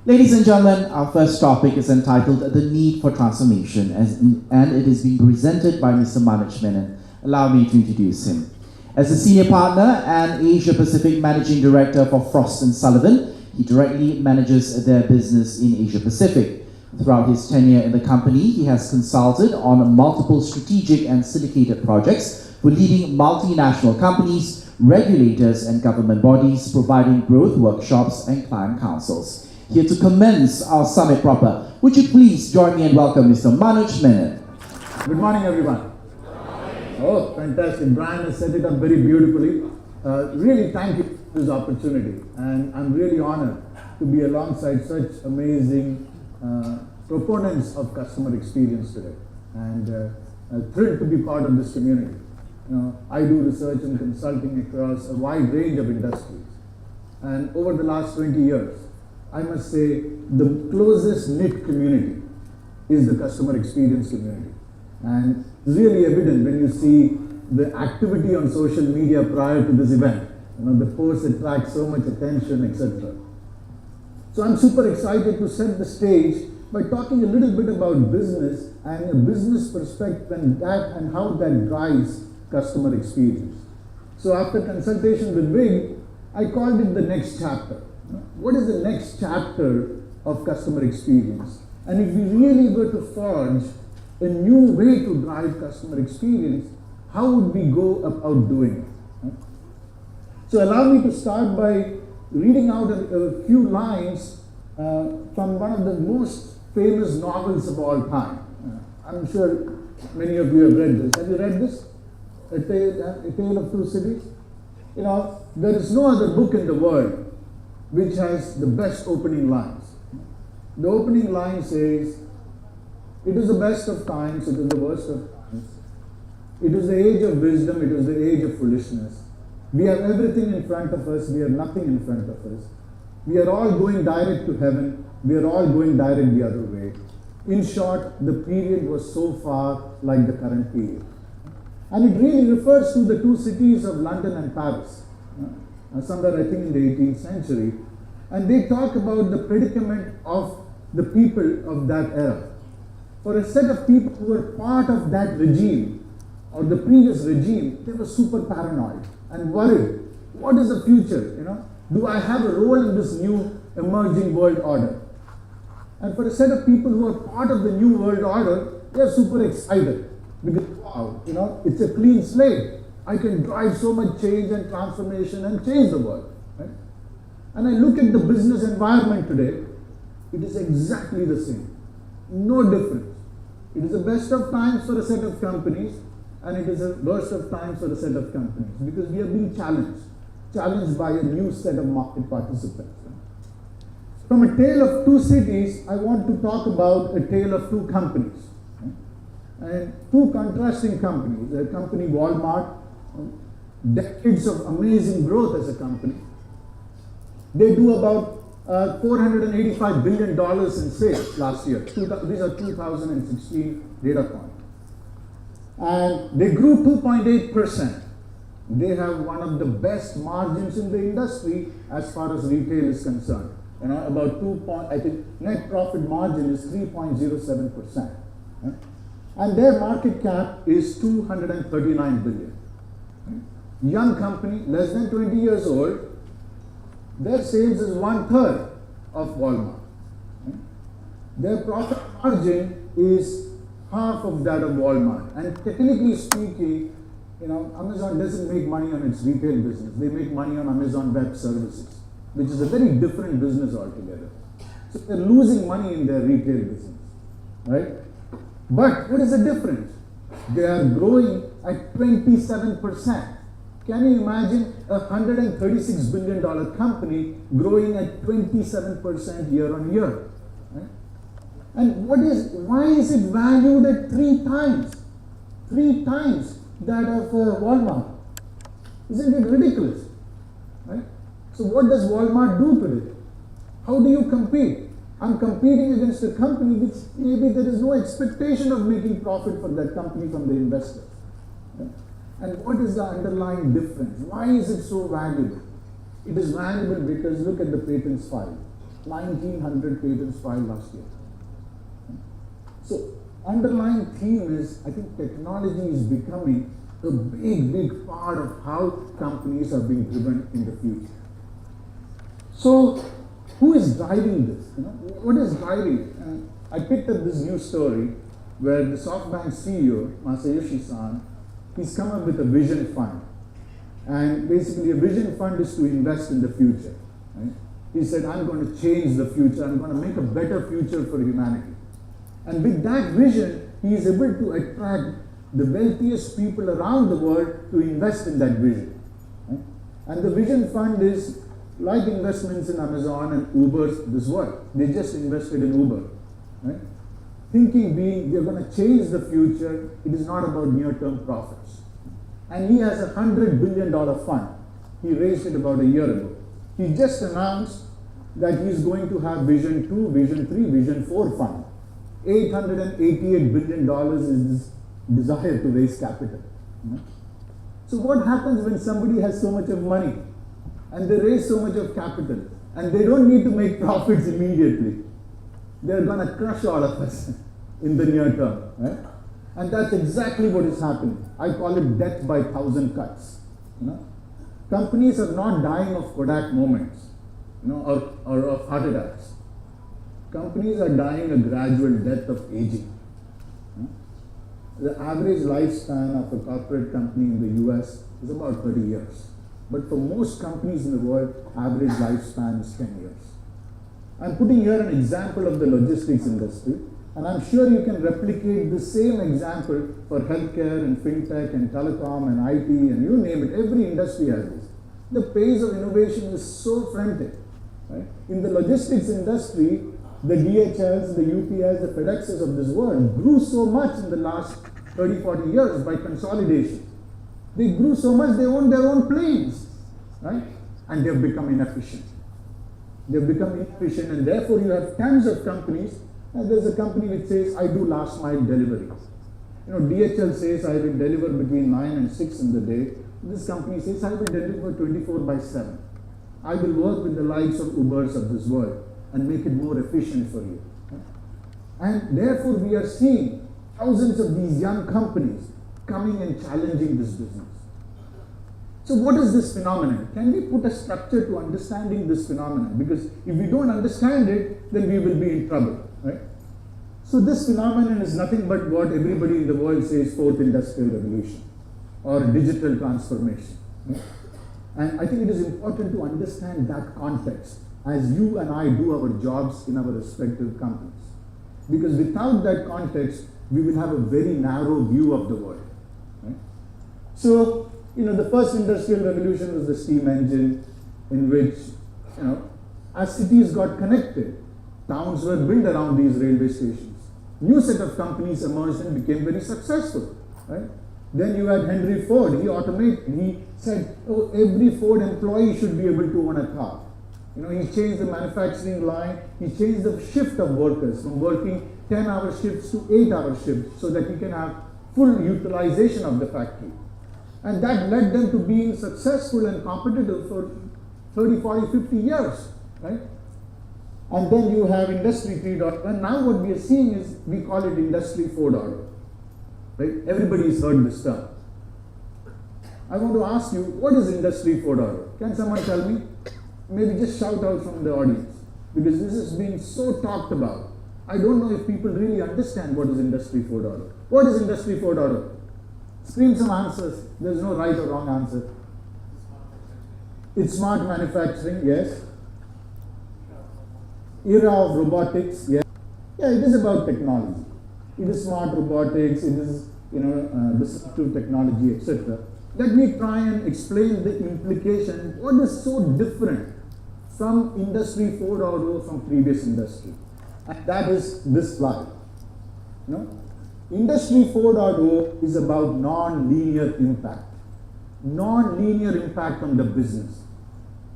Ladies and gentlemen, our first topic is entitled The Need for Transformation, and it is being presented by Mr. Manoj Menon. Allow me to introduce him. As a senior partner and Asia Pacific Managing Director for Frost & Sullivan, he directly manages their business in Asia Pacific. Throughout his tenure in the company, he has consulted on multiple strategic and syndicated projects for leading multinational companies, regulators, and government bodies, providing growth workshops and client councils. Here to commence our summit proper, would you please join me and welcome Mr. Manoj Menon. Good morning, everyone. Oh, fantastic. Brian has set it up very beautifully. Really thank you for this opportunity. And I'm really honored to be alongside such amazing proponents of customer experience today. And thrilled to be part of this community. I do research and consulting across a wide range of industries. And over the last 20 years, I must say the closest knit community is the customer experience community. And it's really evident when you see the activity on social media prior to this event. The posts attract so much attention, etc. So I'm super excited to set the stage by talking a little bit about business and a business perspective and how that drives customer experience. So after consultation with Big, I called it the next chapter. What is the next chapter of customer experience? And if we really were to forge a new way to drive customer experience, how would we go about doing it? So allow me to start by reading out a few lines from one of the most famous novels of all time. I'm sure many of you have read this. Have you read this? A Tale of Two Cities? There is no other book in the world which has the best opening lines. The opening line says, "It is the best of times, it is the worst of times. It is the age of wisdom, it is the age of foolishness. We have everything in front of us, we have nothing in front of us. We are all going direct to heaven, we are all going direct the other way. In short, the period was so far like the current period." And it really refers to the two cities of London and Paris, somewhere I think in the 18th century. And they talk about the predicament of the people of that era. For a set of people who were part of that regime, or the previous regime, they were super paranoid and worried. What is the future? Do I have a role in this new emerging world order? And for a set of people who are part of the new world order, they are super excited. Because, wow, it's a clean slate. I can drive so much change and transformation and change the world. Right? And I look at the business environment today, it is exactly the same. No difference. It is the best of times for a set of companies, and it is the worst of times for a set of companies, because we are being challenged by a new set of market participants. From a tale of two cities, I want to talk about a tale of two companies. And two contrasting companies. The company Walmart, decades of amazing growth as a company. They do about $485 billion in sales last year. These are 2016 data points. And they grew 2.8%. They have one of the best margins in the industry as far as retail is concerned. About I think net profit margin is 3.07%. And their market cap is $239 billion. Young company, less than 20 years old. Their sales is 1/3 of Walmart. Their profit margin is half of that of Walmart. And technically speaking, Amazon doesn't make money on its retail business. They make money on Amazon Web Services, which is a very different business altogether. So they're losing money in their retail business, right? But what is the difference? They are growing at 27%. Can you imagine a $136 billion company growing at 27% year on year? Right? And why is it valued at 3 times? 3 times that of Walmart. Isn't it ridiculous? Right? So what does Walmart do today? How do you compete? I'm competing against a company which maybe there is no expectation of making profit for that company from the investors. Right? And what is the underlying difference? Why is it so valuable? It is valuable because look at the patents filed. 1,900 patents filed last year. So, underlying theme is, I think technology is becoming a big part of how companies are being driven in the future. So, who is driving this? What is driving? I picked up this new story where the SoftBank CEO, Masayoshi-san, he's come up with a vision fund. And basically a vision fund is to invest in the future. Right? He said, I'm going to change the future. I'm going to make a better future for humanity. And with that vision, he is able to attract the wealthiest people around the world to invest in that vision. Right? And the vision fund is like investments in Amazon and Uber's this world. They just invested in Uber. Right? Thinking being, we're going to change the future. It is not about near-term profits. And he has a $100 billion fund. He raised it about a year ago. He just announced that he's going to have Vision 2, Vision 3, Vision 4 fund. $888 billion is his desire to raise capital. So what happens when somebody has so much of money and they raise so much of capital and they don't need to make profits immediately? They're going to crush all of us in the near term. Right? And that's exactly what is happening. I call it death by 1,000 cuts. Companies are not dying of Kodak moments, or of heart attacks. Companies are dying a gradual death of aging. The average lifespan of a corporate company in the US is about 30 years. But for most companies in the world, average lifespan is 10 years. I'm putting here an example of the logistics industry, and I'm sure you can replicate the same example for healthcare and fintech and telecom and IT and you name it. Every industry has this. The pace of innovation is so frantic. Right? In the logistics industry, the DHLs, the UPS, the FedExes of this world grew so much in the last 30, 40 years by consolidation. They grew so much they own their own planes. Right? And they've become inefficient. They've become inefficient, and therefore you have tons of companies. And there's a company which says, I do last mile delivery. DHL says I will deliver between 9 and 6 in the day. This company says I will deliver 24/7. I will work with the likes of Ubers of this world and make it more efficient for you. And therefore we are seeing thousands of these young companies coming and challenging this business. So what is this phenomenon? Can we put a structure to understanding this phenomenon? Because if we don't understand it, then we will be in trouble. Right? So this phenomenon is nothing but what everybody in the world says, fourth industrial revolution or digital transformation. Right? And I think it is important to understand that context as you and I do our jobs in our respective companies. Because without that context, we will have a very narrow view of the world. Right? So, the first industrial revolution was the steam engine, in which, as cities got connected, towns were built around these railway stations. New set of companies emerged and became very successful. Right? Then you had Henry Ford. He said, every Ford employee should be able to own a car. He changed the manufacturing line. He changed the shift of workers from working 10-hour shifts to 8-hour shifts so that he can have full utilization of the factory. And that led them to being successful and competitive for 30, 40, 50 years. Right? And then you have Industry 3.1. Now what we are seeing is, we call it Industry 4.0. Right? Everybody's heard this term. I want to ask you, what is Industry 4.0? Can someone tell me? Maybe just shout out from the audience. Because this has been so talked about. I don't know if people really understand what is Industry 4.0. What is Industry 4.0? Scream some answers. There's no right or wrong answer. It's smart manufacturing, yes. Era of robotics, yes. Yeah, it is about technology. It is smart robotics, it is, disruptive technology, etc. Let me try and explain the implication. What is so different from Industry 4.0 from previous industry? And that is this slide. Industry 4.0 is about non-linear impact. Non-linear impact on the business.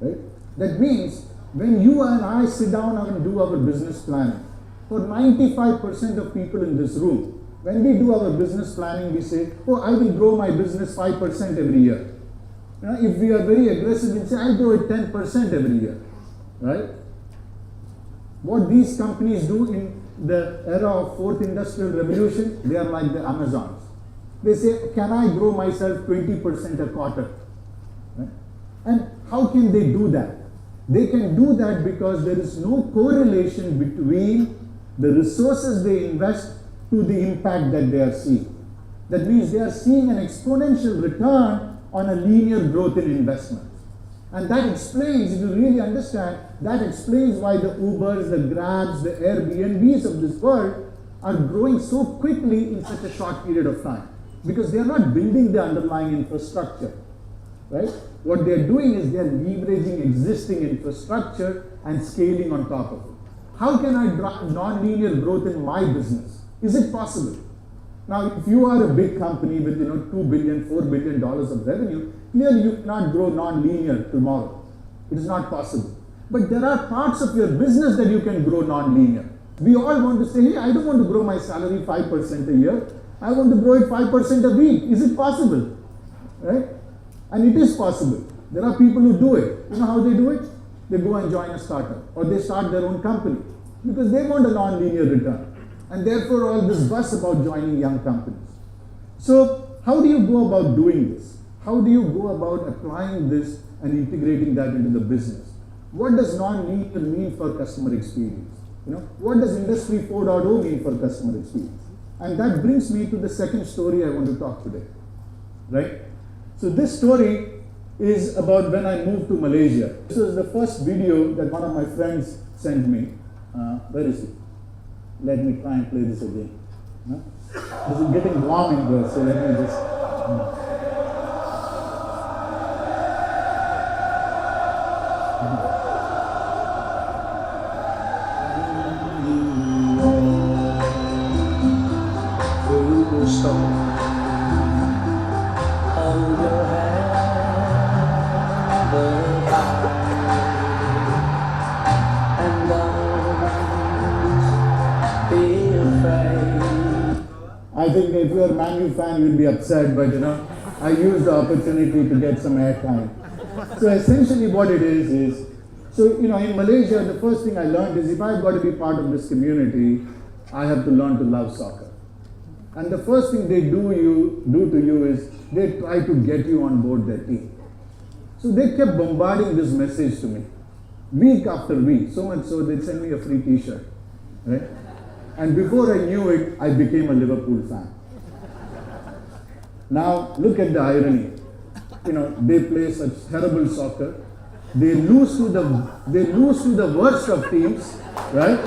Right? That means when you and I sit down and do our business planning, for 95% of people in this room, when we do our business planning, we say, I will grow my business 5% every year. If we are very aggressive, we say, I'll grow it 10% every year. Right? What these companies do in the era of fourth industrial revolution, they are like the Amazons. They say, can I grow myself 20% a quarter? Right? And how can they do that? They can do that because there is no correlation between the resources they invest to the impact that they are seeing. That means they are seeing an exponential return on a linear growth in investments. And that explains, if you really understand, that explains why the Ubers, the Grabs, the Airbnbs of this world are growing so quickly in such a short period of time. Because they are not building the underlying infrastructure, right? What they are doing is they are leveraging existing infrastructure and scaling on top of it. How can I drive non-linear growth in my business? Is it possible? Now, if you are a big company with $2 billion, $4 billion of revenue, clearly you cannot grow non-linear tomorrow. It is not possible. But there are parts of your business that you can grow non-linear. We all want to say, hey, I don't want to grow my salary 5% a year. I want to grow it 5% a week. Is it possible? Right? And it is possible. There are people who do it. You know how they do it? They go and join a startup or they start their own company because they want a non-linear return. And therefore all this buzz about joining young companies. So how do you go about doing this? How do you go about applying this and integrating that into the business? What does non-linear mean for customer experience? What does Industry 4.0 mean for customer experience? And that brings me to the second story I want to talk today, right? So this story is about when I moved to Malaysia. This was the first video that one of my friends sent me. Where is it? Let me try and play this again. This is getting warm in here, so let me just... I think if you're a Man U fan, you'll be upset, but I used the opportunity to get some airtime. So essentially what it is, in Malaysia, the first thing I learned is if I've got to be part of this community, I have to learn to love soccer. And the first thing they do to you is they try to get you on board their team. So they kept bombarding this message to me, week after week, so much so they'd send me a free t-shirt, right? And before I knew it, I became a Liverpool fan. Now, look at the irony. They play such terrible soccer. They lose to the worst of teams, right?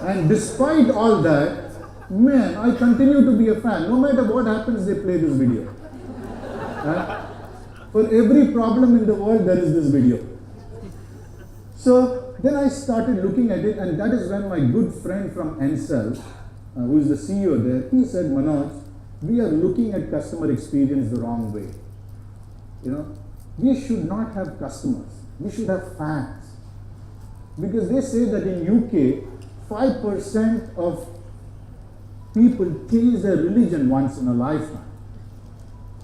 And despite all that, man, I continue to be a fan. No matter what happens, they play this video. For every problem in the world, there is this video. So then I started looking at it, and that is when my good friend from Encel, who is the CEO there, he said, Manoj, we are looking at customer experience the wrong way. We should not have customers. We should have fans. Because they say that in UK, 5% of people change their religion once in a lifetime.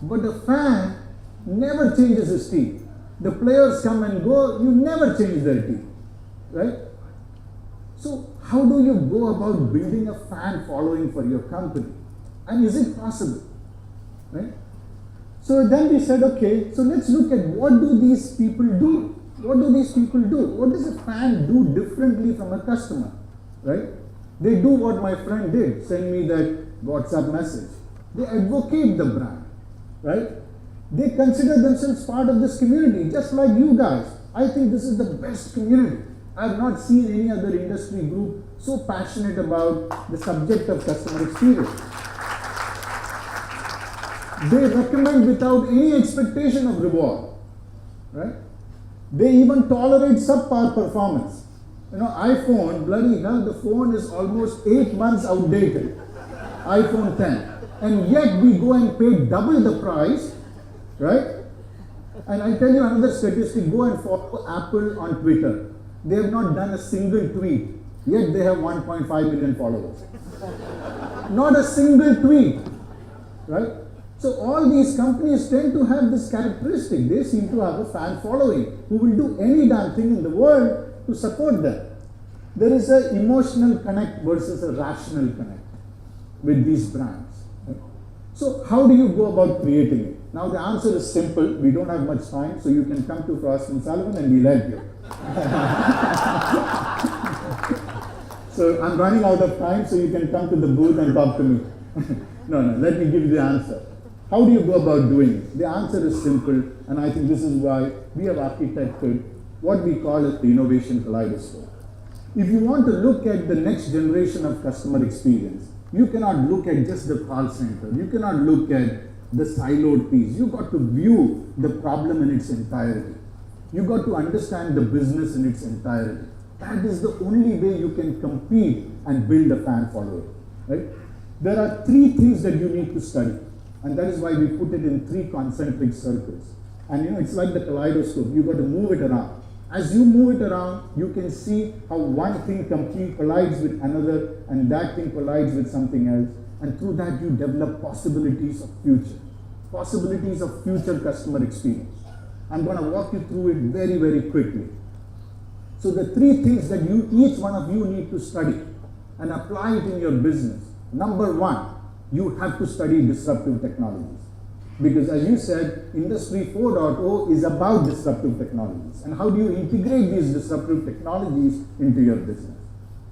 But a fan never changes his team. The players come and go, you never change their team, right? So how do you go about building a fan following for your company? And is it possible, right? So then we said, okay, so let's look at what do these people do? What do these people do? What does a fan do differently from a customer, right? They do what my friend did, send me that WhatsApp message. They advocate the brand, right? They consider themselves part of this community, just like you guys. I think this is the best community. I have not seen any other industry group so passionate about the subject of customer experience. They recommend without any expectation of reward, right? They even tolerate subpar performance. iPhone, bloody hell, the phone is almost 8 months outdated. iPhone 10. And yet we go and pay double the price, right? And I tell you another statistic, go and follow Apple on Twitter. They have not done a single tweet, yet they have 1.5 million followers. Not a single tweet, right? So all these companies tend to have this characteristic. They seem to have a fan following who will do any damn thing in the world to support them. There is an emotional connect versus a rational connect with these brands. Right? So how do you go about creating it? Now the answer is simple. We don't have much time, so you can come to Frost & Sullivan and we'll help you. So I'm running out of time, so you can come to the booth and talk to me. No, let me give you the answer. How do you go about doing it? The answer is simple, and I think this is why we have architected what we call as the innovation kaleidoscope. If you want to look at the next generation of customer experience, you cannot look at just the call center. You cannot look at the siloed piece. You've got to view the problem in its entirety. You've got to understand the business in its entirety. That is the only way you can compete and build a fan following. Right? There are three things that you need to study. And that is why we put it in three concentric circles. And it's like the kaleidoscope. You've got to move it around. As you move it around, you can see how one thing collides with another, and that thing collides with something else. And through that, you develop possibilities of future customer experience. I'm going to walk you through it very, very quickly. So the three things that each one of you need to study and apply it in your business. Number one, you have to study disruptive technologies. Because as you said, Industry 4.0 is about disruptive technologies. And how do you integrate these disruptive technologies into your business?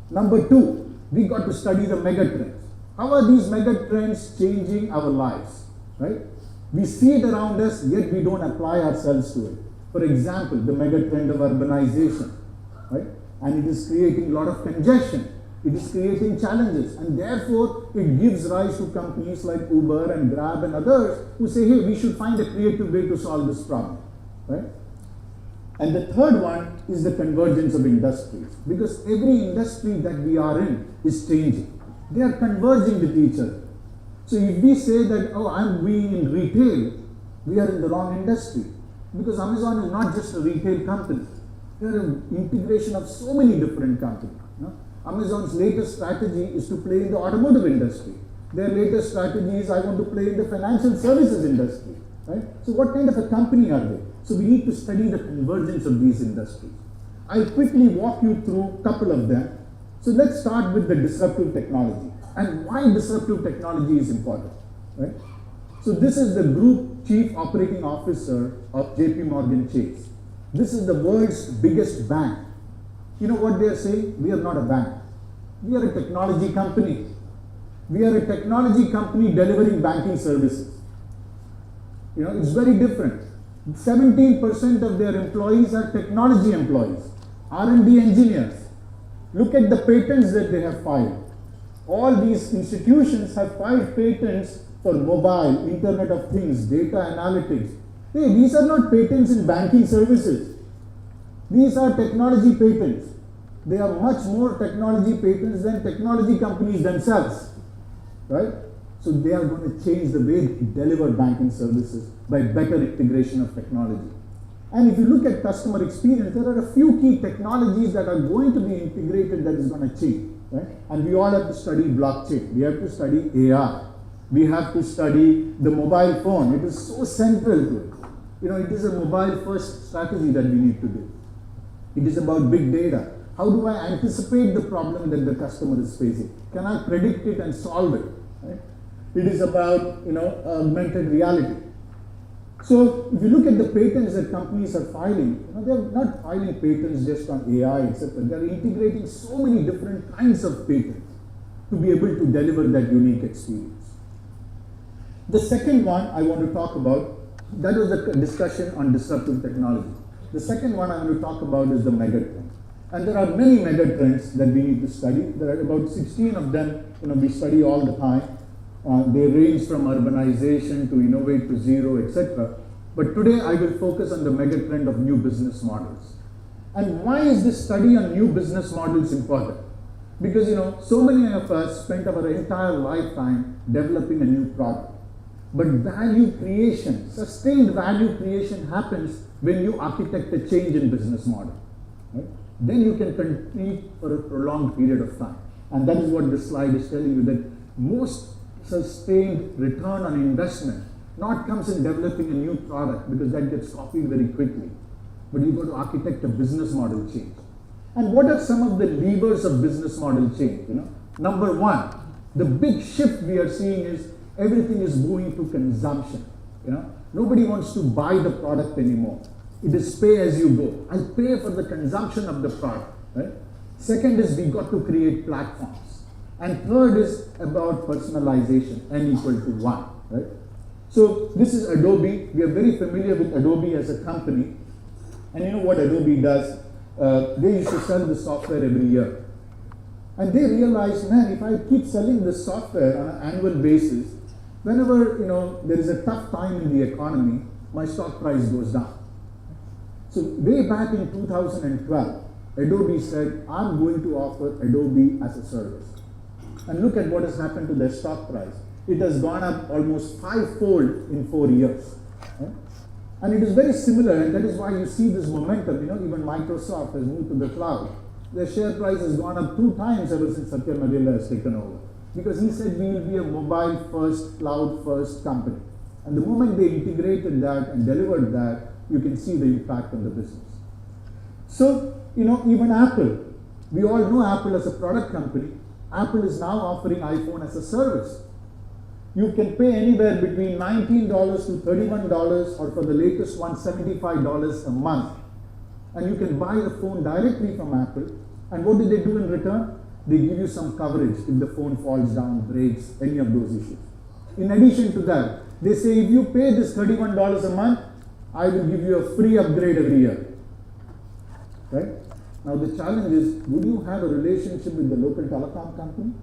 Number two, we got to study the megatrends. How are these megatrends changing our lives? Right? We see it around us, yet we don't apply ourselves to it. For example, the megatrend of urbanization. Right? And it is creating a lot of congestion. It is creating challenges, and therefore it gives rise to companies like Uber and Grab and others who say, hey, we should find a creative way to solve this problem. Right? And the third one is the convergence of industries, because every industry that we are in is changing. They are converging with each other. So if we say that, oh, I'm being in retail, we are in the wrong industry, because Amazon is not just a retail company. They are an integration of so many different companies. Amazon's latest strategy is to play in the automotive industry. Their latest strategy is, I want to play in the financial services industry. Right? So what kind of a company are they? So we need to study the convergence of these industries. I'll quickly walk you through a couple of them. So let's start with the disruptive technology and why disruptive technology is important. Right? So this is the Group Chief Operating Officer of JP Morgan Chase. This is the world's biggest bank. You know what they are saying? We are not a bank. We are a technology company. We are a technology company delivering banking services. It's very different. 17% of their employees are technology employees, R&D engineers. Look at the patents that they have filed. All these institutions have filed patents for mobile, Internet of Things, data analytics. Hey, these are not patents in banking services. These are technology patents. They are much more technology patents than technology companies themselves, right? So they are going to change the way they deliver banking services by better integration of technology. And if you look at customer experience, there are a few key technologies that are going to be integrated that is going to change, right? And we all have to study blockchain. We have to study AI. We have to study the mobile phone. It is so central to it. It is a mobile first strategy that we need to do. It is about big data. How do I anticipate the problem that the customer is facing? Can I predict it and solve it? Right? It is about augmented reality. So if you look at the patents that companies are filing, they are not filing patents just on AI, etc. They are integrating so many different kinds of patents to be able to deliver that unique experience. The second one I want to talk about, that was the discussion on disruptive technology. The second one I want to talk about is the megatrend. And there are many megatrends that we need to study. There are about 16 of them, we study all the time. They range from urbanization to innovate to zero, etc. But today I will focus on the megatrend of new business models. And why is this study on new business models important? Because so many of us spent our entire lifetime developing a new product. But value creation, sustained value creation happens when you architect a change in business model. Right? Then you can compete for a prolonged period of time. And that is what this slide is telling you, that most sustained return on investment not comes in developing a new product because that gets copied very quickly. But you've got to architect a business model change. And what are some of the levers of business model change? Number one, the big shift we are seeing is everything is moving to consumption. Nobody wants to buy the product anymore. It is pay as you go. I pay for the consumption of the product. Right? Second is we got to create platforms. And third is about personalization, n equal to 1. Right? So this is Adobe. We are very familiar with Adobe as a company. And you know what Adobe does? They used to sell the software every year. And they realized, man, if I keep selling this software on an annual basis, whenever there is a tough time in the economy, my stock price goes down. So way back in 2012, Adobe said, I'm going to offer Adobe as a service. And look at what has happened to their stock price. It has gone up almost 5-fold in 4 years. Right? And it is very similar, and that is why you see this momentum. Even Microsoft has moved to the cloud. Their share price has gone up 2 times ever since Satya Nadella has taken over. Because he said we will be a mobile-first, cloud-first company. And the moment they integrated that and delivered that, you can see the impact on the business. So, even Apple, we all know Apple as a product company. Apple is now offering iPhone as a service. You can pay anywhere between $19 to $31, or for the latest one, $75 a month. And you can buy the phone directly from Apple. And what do they do in return? They give you some coverage if the phone falls down, breaks, any of those issues. In addition to that, they say if you pay this $31 a month, I will give you a free upgrade every year. Right? Now the challenge is, would you have a relationship with the local telecom company,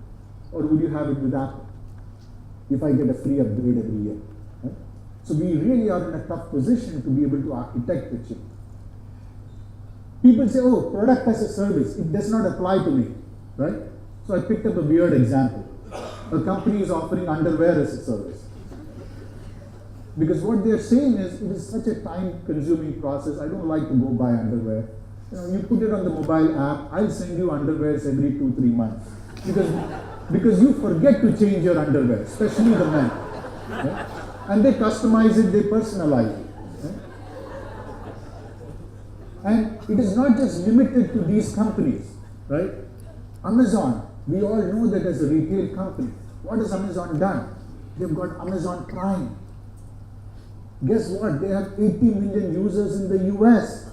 or would you have it with Apple if I get a free upgrade every year? Right? So we really are in a tough position to be able to architect the change. People say, oh, product as a service, it does not apply to me. Right? So I picked up a weird example. A company is offering underwear as a service. Because what they're saying is, it is such a time-consuming process, I don't like to go buy underwear. You put it on the mobile app, I'll send you underwears every 2-3 months. Because you forget to change your underwear, especially the men. Right? And they customize it, they personalize it. Right? And it is not just limited to these companies. Right? Amazon, we all know that as a retail company. What has Amazon done? They've got Amazon Prime. Guess what? They have 80 million users in the US.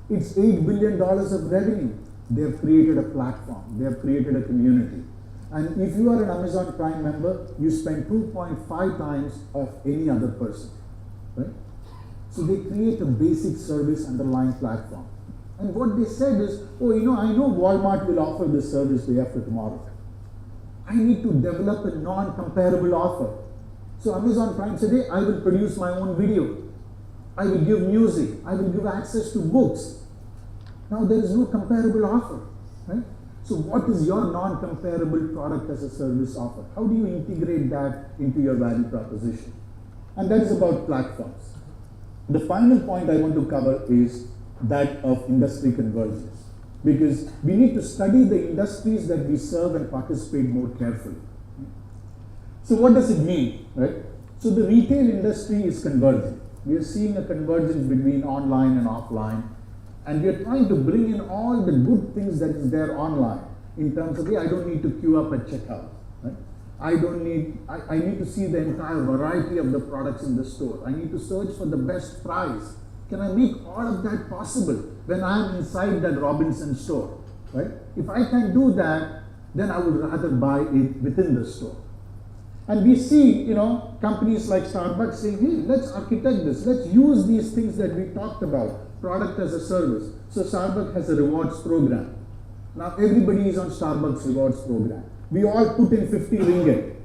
It's $8 billion of revenue. They have created a platform. They have created a community. And if you are an Amazon Prime member, you spend 2.5 times of any other person. Right? So they create a basic service underlying platform. And what they said is, oh, I know Walmart will offer this service day after tomorrow. I need to develop a non-comparable offer. So Amazon Prime said, hey, I will produce my own video. I will give music. I will give access to books. Now there is no comparable offer. Right? So what is your non-comparable product as a service offer? How do you integrate that into your value proposition? And that is about platforms. The final point I want to cover is that of industry convergence. Because we need to study the industries that we serve and participate more carefully. So what does it mean? Right? So the retail industry is converging. We are seeing a convergence between online and offline. And we are trying to bring in all the good things that is there online in terms of, hey, I don't need to queue up at checkout. Right? I need to see the entire variety of the products in the store. I need to search for the best price. Can I make all of that possible when I am inside that Robinson store? Right? If I can do that, then I would rather buy it within the store. And we see, companies like Starbucks saying, hey, let's architect this. Let's use these things that we talked about, product as a service. So Starbucks has a rewards program. Now everybody is on Starbucks rewards program. We all put in 50 ringgit.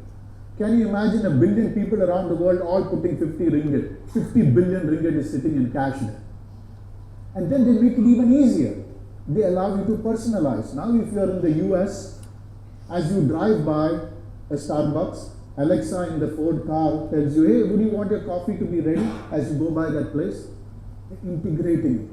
Can you imagine 1 billion people around the world all putting 50 ringgit? 50 billion ringgit is sitting in cash there. And then they make it even easier. They allow you to personalize. Now if you are in the US, as you drive by a Starbucks, Alexa in the Ford car tells you, hey, would you want your coffee to be ready as you go by that place? They're integrating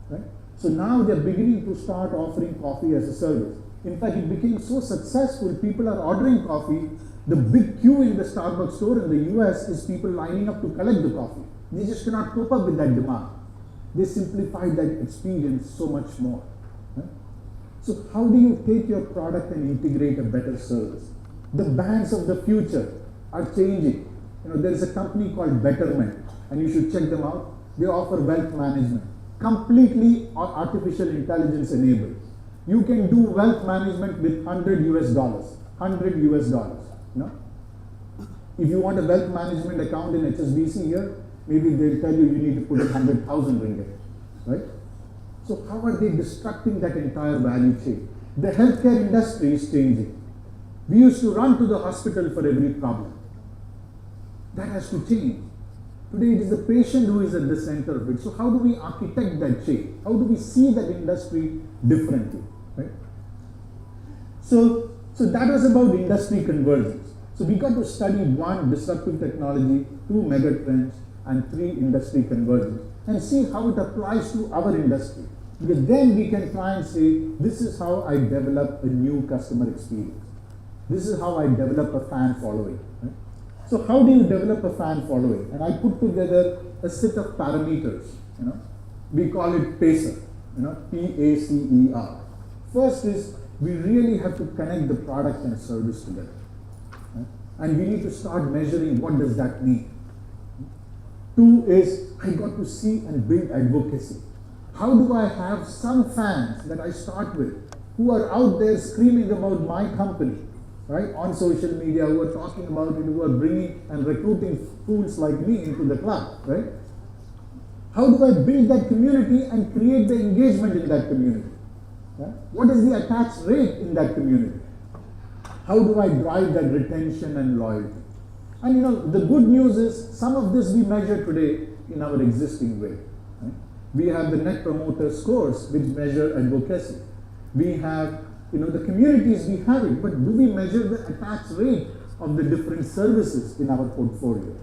it. Right? So now they're beginning to start offering coffee as a service. In fact, it became so successful, people are ordering coffee The big queue in the Starbucks store in the US is people lining up to collect the coffee. They just cannot cope up with that demand. They simplified that experience so much more. Right? So how do you take your product and integrate a better service? The banks of the future are changing. There is a company called Betterment, and you should check them out. They offer wealth management, completely artificial intelligence enabled. You can do wealth management with $100 US. If you want a wealth management account in HSBC here, maybe they'll tell you need to put in 100,000 ringgit, right? So how are they disrupting that entire value chain? The healthcare industry is changing. We used to run to the hospital for every problem. That has to change. Today it is the patient who is at the center of it. So how do we architect that chain? How do we see that industry differently, right? So that was about industry convergence. So we got to study 1, disruptive technology, 2, megatrends, and 3, industry convergence, and see how it applies to our industry. Because then we can try and say, this is how I develop a new customer experience. This is how I develop a fan following. Right? So how do you develop a fan following? And I put together a set of parameters. We call it PACER. P-A-C-E-R. First is we really have to connect the product and service together. Right? And we need to start measuring what does that mean. 2 is I got to see and build advocacy. How do I have some fans that I start with who are out there screaming about my company, right, on social media, who are talking about it, who are bringing and recruiting fools like me into the club, right? How do I build that community and create the engagement in that community? Right? What is the attach rate in that community? How do I drive that retention and loyalty? And the good news is some of this we measure today in our existing way. Right? We have the net promoter scores which measure advocacy. We have the communities, we have it, but do we measure the attach rate of the different services in our portfolio?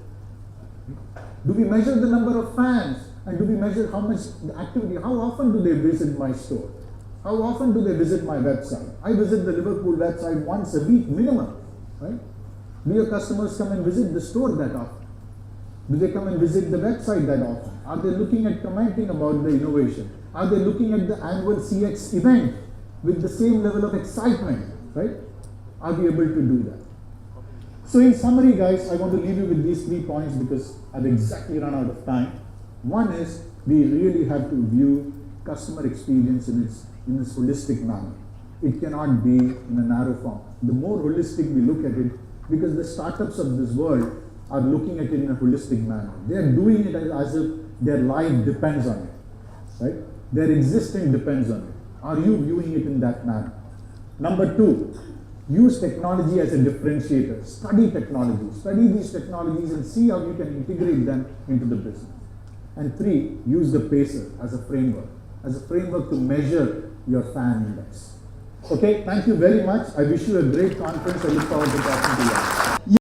Do we measure the number of fans, and do we measure how much the activity, how often do they visit my store? How often do they visit my website? I visit the Liverpool website once a week minimum, right? Do your customers come and visit the store that often? Do they come and visit the website that often? Are they looking at commenting about the innovation? Are they looking at the annual CX event with the same level of excitement, right? Are we able to do that? So in summary, guys, I want to leave you with these 3 points because I've exactly run out of time. One is we really have to view customer experience in this holistic manner. It cannot be in a narrow form. The more holistic we look at it, because the startups of this world are looking at it in a holistic manner. They are doing it as if their life depends on it, right? Their existence depends on it. Are you viewing it in that manner? Number 2, use technology as a differentiator. Study technology. Study these technologies and see how you can integrate them into the business. And 3, use the PACER as a framework to measure your fan index. Okay, thank you very much. I wish you a great conference. I look forward to talking to you.